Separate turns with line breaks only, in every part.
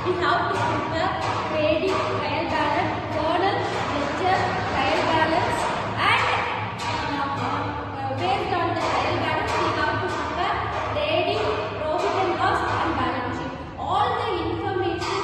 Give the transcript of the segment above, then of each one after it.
we have to prepare trading trial balance, journal, ledger, trial balance, and based on the trial balance, we have to prepare trading, profit and loss, and balance sheet. All the information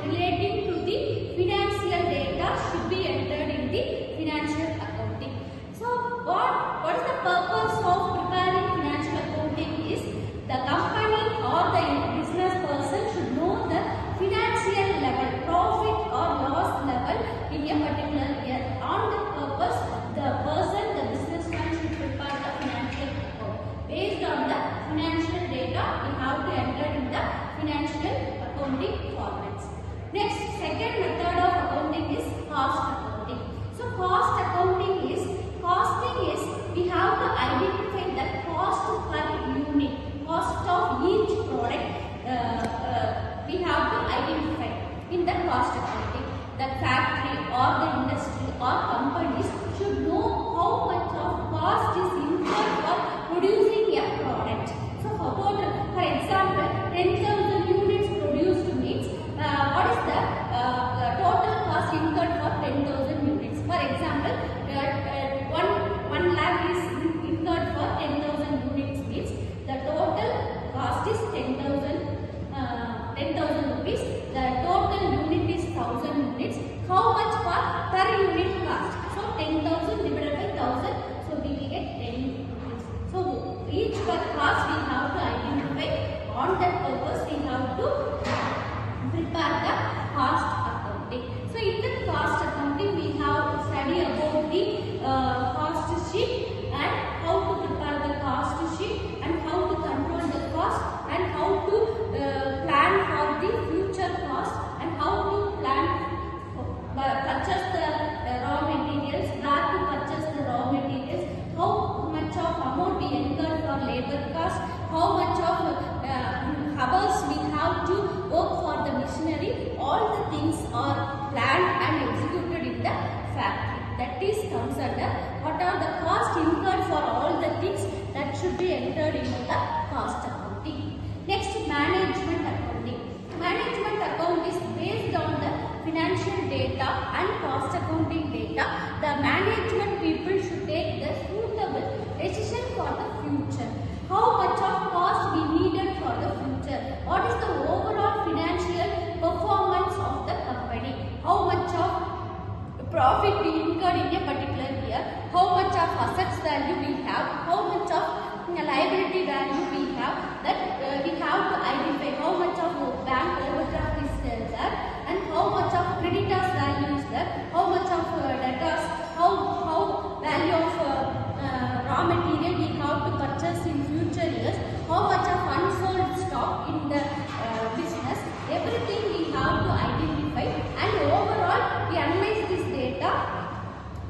relating to the financial data should be entered in the financial accounting. So, what is the purpose of preparing financial accounting is the company or the business person should know the financial level, profit or loss level in a particular year. On that purpose, the person, the businessman should prepare the financial account. Based on the financial data, we have to enter in the financial accounting formats. Next, second method of accounting is cost accounting. So, cost accounting is, costing is, we have to identify the cost per unit, cost of each product we have to identify in the cost accounting. The factory or the industry or companies should know how much of cost is incurred for producing a product. So, for example, 10,000 units produced means what is the total cost incurred for 10,000 units. For example, 1 lakh is incurred for 10,000 units means the total cost is 10,000 rupees. The total unit is 1,000 units. How much for per unit cost? So 10,000 divided by 1,000. So we will get 10 rupees. So each per cost we have to identify. On that purpose we have to prepare the cost accounting. So in the cost accounting we have to study about the cost sheet and how to prepare the cost sheet and how to control the cost and how to plan for the future cost and how to plan purchase the raw materials, where to purchase the raw materials, how much of amount we incur for labor cost, how much of hours we have to work for the machinery. All the things are planned and executed in the factory. That is comes under what are the cost incurred for all the things that should be entered into the cost accounting. Next, management accounting. Management account is based on the financial data and cost accounting data. The management people should take the suitable decision for the future. How much of cost we needed for the future? What is the overall financial performance of the company? How much of profit we incurred in a particular year? How much of assets value we have? How much of liability value we have? That we have to identify how much of bank overdraft is there and how much of creditors value is there, how much of debtors, how value of raw material we have to purchase in future years, how much of unsold stock in the business. Everything we have to identify, and overall we analyze this data.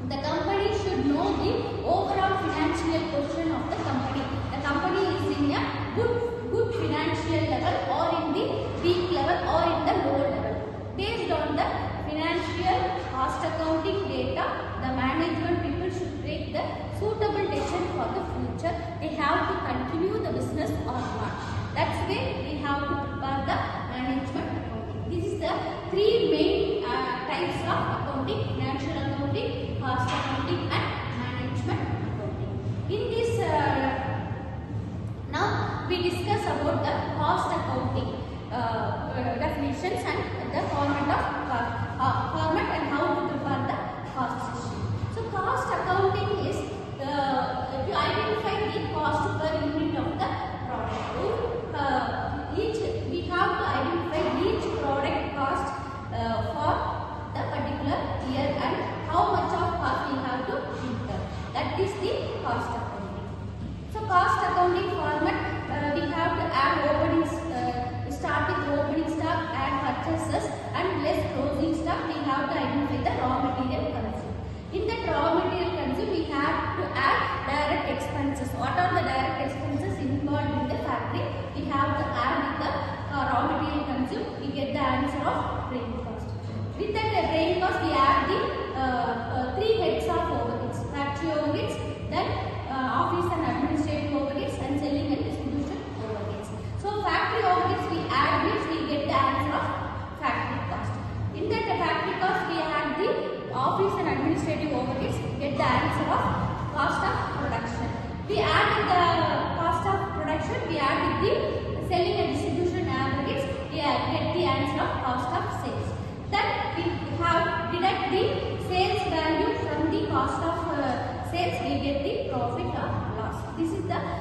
The company should know the overall financial position of the company. The company is in a good financial level or in the weak level or in the low level. Based on the financial cost accounting data, the management people should take the suitable decision for the future. They have to continue the business or not. That's why we have to prepare the management accounting. This is the three main types of accounting: financial accounting, cost accounting and management accounting. In this now we discuss about the cost accounting definitions and the format and how to prepare the cost sheet. So cost accounting is to identify the cost per unit of the product. We have to identify each product cost for the particular year and how much of cost we have to incur. That is the cost accounting. So cost accounting format, we have to add openings, start with opening stock, add purchases and less closing stock. We have to identify the raw material consumed. In that raw material consumed, we have to add direct expenses. What are the direct expenses involved in the factory? We have to add with the raw material consumed. We get the answer of grain cost. With that grain cost, we add the three heads of overheads: factory overheads, then office and administrative overheads, and selling and distribution overheads. So factory overheads we add means we get the answer of we get the profit or loss. This is the